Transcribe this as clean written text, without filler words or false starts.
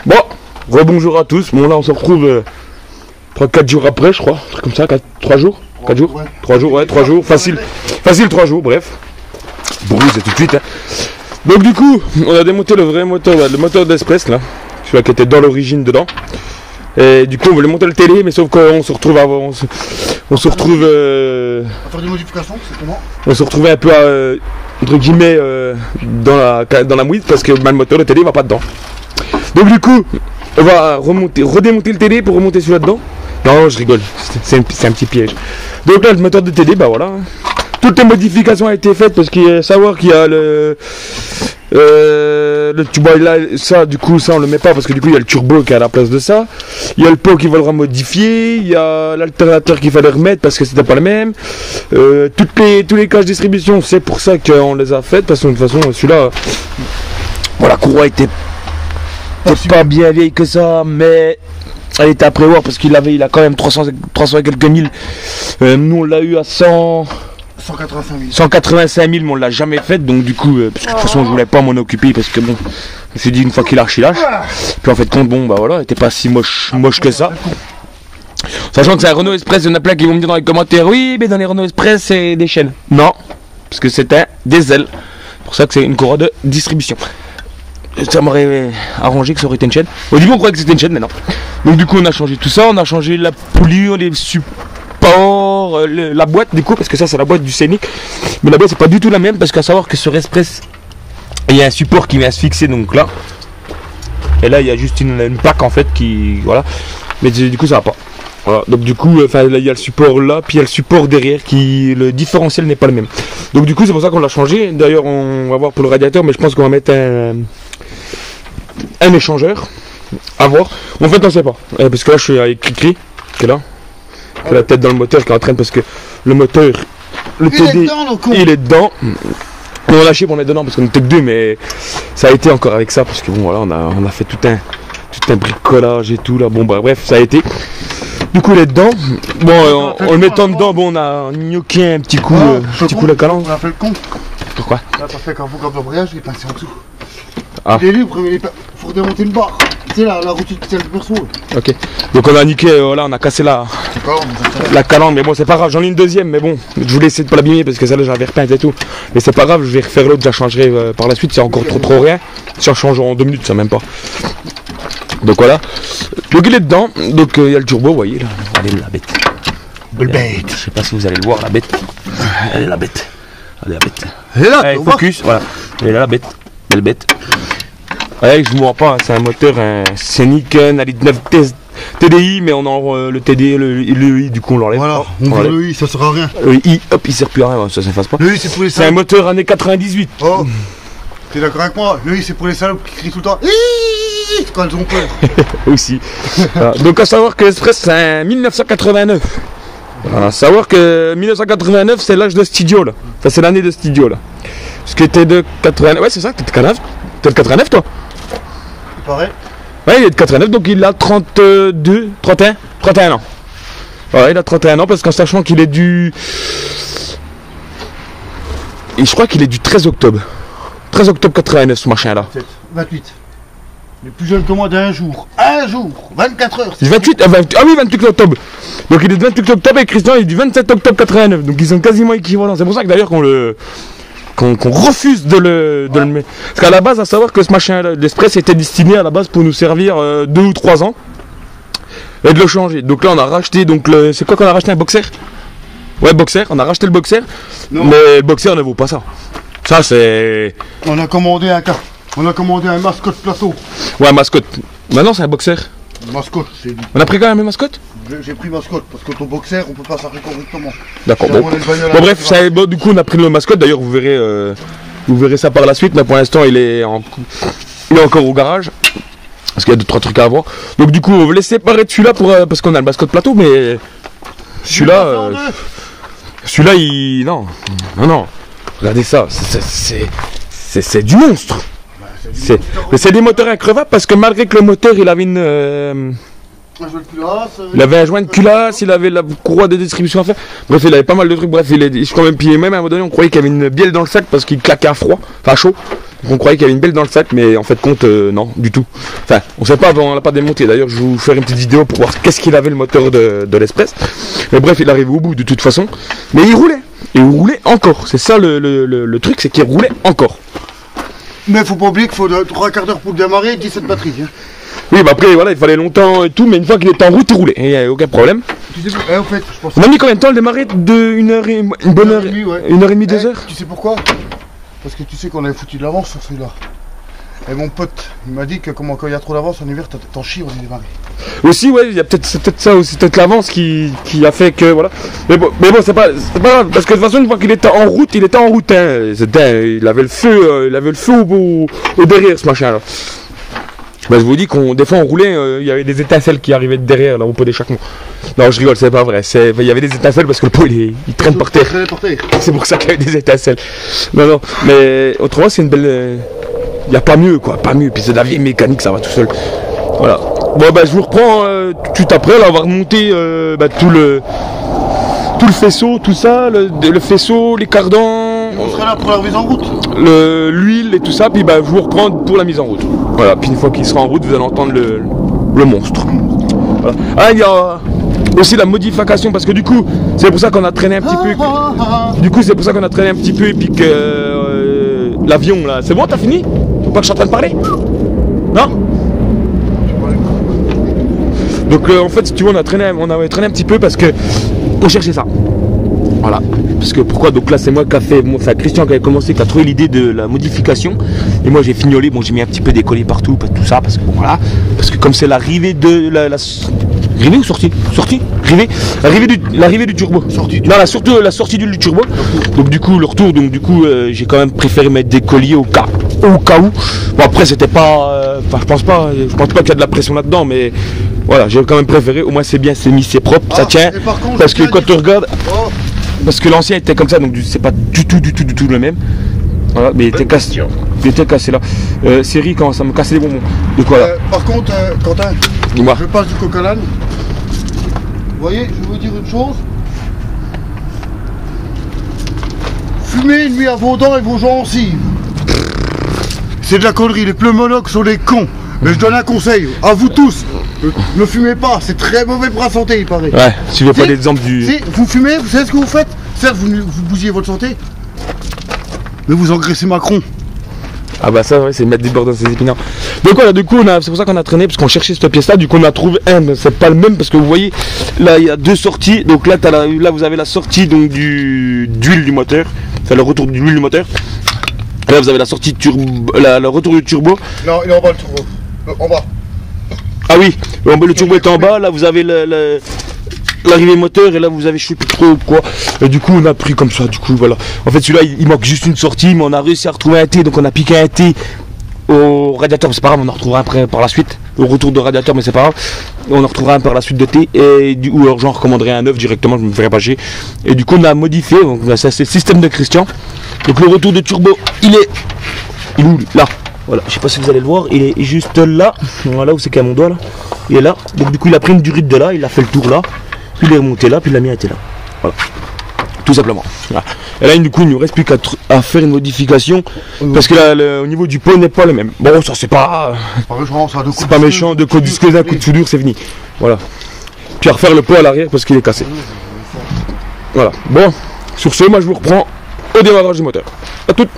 Bon, rebonjour à tous. Bon là on se retrouve 4 jours après je crois. Un truc comme ça, 3 jours. 4 jours ouais. 3 jours, ouais, 3 jours. Facile 3 jours, bref. Bruit c'est tout de suite. Hein. Donc du coup, on a démonté le vrai moteur, le moteur d'Express là. Celui qui était dans l'origine dedans. Et du coup on voulait monter le télé, mais sauf qu'on se retrouve avant. On se retrouve. À faire des modifications, c'est comment? On se retrouvait un peu entre guillemets dans la mouise parce que le moteur, le télé va pas dedans. Donc du coup, on va redémonter le télé pour remonter celui-là dedans. Non, je rigole, c'est un petit piège. Donc là, le moteur de télé, bah voilà. Toutes les modifications ont été faites parce qu'il y a savoir qu'il y a le turbo là, ça du coup ça on le met pas parce que du coup il y a le turbo qui est à la place de ça. Il y a le pot qu'il faudra modifier, il y a l'alternateur qu'il fallait remettre parce que c'était pas le même. Tous les caches distribution, c'est pour ça qu'on les a faites parce que de toute façon celui-là, bon, la courroie était pas bien vieille que ça, mais elle était à prévoir parce il a quand même 300 et quelques mille. Nous on l'a eu à 185 000, mais on l'a jamais fait, donc du coup, parce que de toute façon je voulais pas m'en occuper parce que bon, je me suis dit une fois qu'il lâche, il lâche. Puis en fait compte, bon bah voilà, il était pas si moche que ça. Sachant que c'est un Renault Express, il y en a plein qui vont me dire dans les commentaires, oui mais dans les Renault Express c'est des chaînes. Non, parce que c'était des ailes. C'est pour ça que c'est une courroie de distribution. Ça m'aurait arrangé que ça aurait été une chaîne. Au début on croyait que c'était une chaîne, mais non. Donc du coup on a changé tout ça, on a changé la poulie, les supports, la boîte du coup, parce que ça c'est la boîte du Scénic. Mais la boîte c'est pas du tout la même parce qu'à savoir que sur Express il y a un support qui vient se fixer donc là. Et là il y a juste une plaque en fait qui. Voilà. Mais du coup ça va pas. Voilà. Donc du coup, là il y a le support là, puis il y a le support derrière qui. Le différentiel n'est pas le même. Donc du coup c'est pour ça qu'on l'a changé. D'ailleurs on va voir pour le radiateur, mais je pense qu'on va mettre un échangeur. À voir. En fait on sait pas. Parce que là je suis avec Cricri, qui est là. Qui a la tête dans le moteur qui entraîne parce que le moteur. Le TD il est dedans. On a lâché pour mettre dedans parce qu'on était que deux, mais ça a été encore avec ça parce que bon voilà on a fait tout un bricolage et tout là. Bon bah bref ça a été. Du coup il est dedans. Bon en le mettant dedans, bon on a gnoqué un petit coup la calandre. On a fait le con. Pourquoi? Là t'as fait qu'un faux câble d'embrayage, il est passé en dessous. Ah. Il est libre, mais il faut redémonter une barre. Tu sais la routine qui tient le perso. Ok. Donc on a niqué, voilà, on a cassé la calandre, mais bon c'est pas grave, j'en ai une deuxième, mais bon, je voulais essayer de pas l'abîmer parce que celle-là j'avais repeinte et tout. Mais c'est pas grave, je vais refaire l'autre, je la changerai par la suite, c'est encore trop rien. Si on change en 2 minutes, ça même pas. Donc voilà. Donc il est dedans, donc il y a le turbo, vous voyez là. Regardez la bête. Belle bête. Je sais pas si vous allez le voir, la bête. Elle est la bête. Elle est la bête. Elle est là, allez, focus, voilà. Elle est là la bête. Belle bête. Ouais, je vous vois pas, c'est un moteur, un Scénic 9 TDI, mais on en le TDI, le I, du coup on l'enlève. Voilà, on veut le I, ça sert à rien. Le I, hop, il sert plus à rien, ça s'efface pas. Le I, c'est pour les salopes. C'est un moteur années 98. Oh, t'es d'accord avec moi? Le I, c'est pour les salopes qui crient tout le temps. Quand elles ont peur. Aussi. Voilà. Donc à savoir que l'Express c'est un 1989. Voilà, à savoir que 1989 c'est l'âge de Studio là. Enfin c'est l'année de Studio là. Ce qui était de 89. Ouais c'est ça, t'es de 89. T'es de 89 toi? Il paraît. Ouais il est de 89 donc il a 31 ans. Ouais il a 31 ans parce qu'en sachant qu'il est du. Et je crois qu'il est du 13 octobre. 13 octobre 89 ce machin là. 28. Il est plus jeune que moi d'un jour. Un jour 24 heures. 28, ah oui 28 octobre. Donc il est du 28 octobre et Christian il est du 27 octobre 89. Donc ils sont quasiment équivalents. C'est pour ça que d'ailleurs qu'on refuse de le mettre. Parce qu'à la base, à savoir que ce machin l'Express était destiné à la base pour nous servir 2 ou 3 ans. Et de le changer. Donc là on a racheté, c'est quoi qu'on a racheté, un boxer? Ouais boxer, on a racheté le boxer. Non. Mais le boxer ne vaut pas ça. Ça c'est. On a commandé un mascotte plateau. Ouais un mascotte. Maintenant c'est un boxer. Mascotte, c'est dit. On a pris quand même un mascotte? J'ai pris mascotte parce que ton boxer on peut pas s'arrêter correctement. D'accord. Bon bref, du coup on a pris le mascotte, d'ailleurs vous verrez ça par la suite, mais pour l'instant il est encore au garage. Parce qu'il y a 2-3 trucs à avoir. Donc du coup on va les séparer de celui-là parce qu'on a le mascotte plateau, mais celui-là il. Non. Regardez ça, c'est du monstre. Mais c'est des moteurs increvables parce que malgré que le moteur il avait il avait un joint de culasse, il avait la courroie de distribution à faire. Bref, il avait pas mal de trucs. Bref, je crois même à un moment donné, on croyait qu'il y avait une bielle dans le sac parce qu'il claquait à froid, enfin à chaud. Donc on croyait qu'il y avait une belle dans le sac, mais en fait compte non, du tout. Enfin, on sait pas, on l'a pas démonté. D'ailleurs, je vais vous faire une petite vidéo pour voir qu'est-ce qu'il avait le moteur de l'Express. Mais bref, il arrivait au bout de toute façon. Mais il roulait. Et il roulait encore. C'est ça le truc, c'est qu'il roulait encore. Mais faut pas oublier qu'il faut 3 quarts d'heure pour le démarrer et 17 batteries. Hein. Oui, bah après, voilà, il fallait longtemps et tout, mais une fois qu'il était en route, il roulait. Et il n'y a aucun problème. Tu sais, en fait, je pense. On a mis combien de temps à le démarrer? Une heure et une bonne heure, ouais. 1h30, 2 heures. Tu sais pourquoi? Parce que tu sais qu'on avait foutu de l'avance sur celui-là. Et mon pote, il m'a dit que quand il y a trop d'avance en hiver, t'en chies, on est démarré. Aussi, ouais, il y a c'est peut-être ça aussi, peut-être l'avance qui a fait que voilà. Mais bon, c'est pas grave, parce que de toute façon, une fois qu'il était en route, hein. Il avait le feu au derrière, ce machin-là. Bah, je vous dis des fois on roulait, il y avait des étincelles qui arrivaient de derrière là au pot d'échappement. Non, je rigole, c'est pas vrai. Il y avait des étincelles parce que le pot il traîne par terre. C'est pour ça qu'il y avait des étincelles. Non, mais autrement c'est une belle. Il n'y a pas mieux quoi, pas mieux. Puis c'est de la vieille mécanique, ça va tout seul. Voilà. Bon bah je vous reprends tout de suite après. Là on va remonter tout le faisceau, tout ça, le faisceau, les cardans. On sera là pour la mise en route. L'huile et tout ça, puis bah je vous reprends pour la mise en route. Voilà, puis une fois qu'il sera en route, vous allez entendre le monstre. Voilà. Ah, il y a aussi la modification, parce que du coup, c'est pour ça qu'on a traîné un petit peu. Du coup, c'est pour ça qu'on a traîné un petit peu, et puis que l'avion là. C'est bon, t'as fini? Faut pas que je suis en train de parler? Non? Donc en fait, si tu veux, on avait traîné un petit peu parce que on cherchait ça. Voilà. Parce que pourquoi? Donc là c'est moi qui a fait, enfin Christian qui avait commencé, qui a trouvé l'idée de la modification. Et moi j'ai fignolé, bon j'ai mis un petit peu des collets partout, tout ça, parce que bon voilà. Parce que comme c'est l'arrivée de la Rivée ou sortie? Sortie? Rivée? L'arrivée du turbo. Sortie. Non, la sortie du turbo. Donc du coup le retour, donc du coup j'ai quand même préféré mettre des colliers au cas où. Bon après c'était pas. Enfin je pense pas qu'il y a de la pression là-dedans, mais voilà, j'ai quand même préféré, au moins c'est bien, c'est mis, c'est propre, ça tient. Contre, parce que quand tu regardes. Parce que l'ancien était comme ça, donc c'est pas du tout le même. Voilà, mais il était cassé là. Série quand ça me cassait les bonbons. Donc voilà. Par contre, Quentin, dis-moi. Je passe du coq-à-l'âne. Vous voyez, je vais vous dire une chose. Fumez une nuit à vos dents et vos gencives. C'est de la connerie, les pneus monox sont des cons. Mais je donne un conseil à vous tous. Ne fumez pas, c'est très mauvais pour la santé, il paraît. Ouais, si tu veux pas l'exemple du. Si vous fumez, vous savez ce que vous faites? Certes, vous bousillez votre santé, mais vous engraissez Macron. Ah bah ça, ouais, c'est mettre des beurre dans ses épinards. Donc voilà, du coup, c'est pour ça qu'on a traîné, parce qu'on cherchait cette pièce-là. Du coup, on a trouvé un, c'est pas le même, parce que vous voyez, là, il y a deux sorties. Donc là, là vous avez la sortie donc d'huile du moteur. C'est le retour de l'huile du moteur. Là, vous avez la sortie le retour du turbo. Non, il est en bas le turbo. En bas. Ah oui, le turbo est en bas, là vous avez l'arrivée moteur et là vous avez je sais plus trop quoi. Et du coup on a pris comme ça, du coup voilà. En fait celui-là il manque juste une sortie, mais on a réussi à retrouver un T, donc on a piqué un T au radiateur, c'est pas grave, on en retrouvera après par la suite. Au retour de radiateur, mais c'est pas grave. On en retrouvera un par la suite de T, et ou alors j'en recommanderai un neuf directement, je me ferai pas chier. Et du coup on a modifié, donc ça c'est le système de Christian. Donc le retour de turbo, il est où là? Voilà, je sais pas si vous allez le voir, il est juste là, voilà où c'est qu'il y a mon doigt là, il est là, donc du coup il a pris une durite de là, il a fait le tour là, puis il est remonté là, puis il l'a mis à été là, voilà, tout simplement. Voilà. Et là du coup il ne nous reste plus qu'à faire une modification, parce que là au niveau du pot n'est pas le même. Bon ça c'est pas méchant, de coup de disque, d'un coup de soudure c'est fini, voilà. Puis à refaire le pot à l'arrière parce qu'il est cassé. Voilà, bon, sur ce moi je vous reprends au démarrage du moteur, à toutes.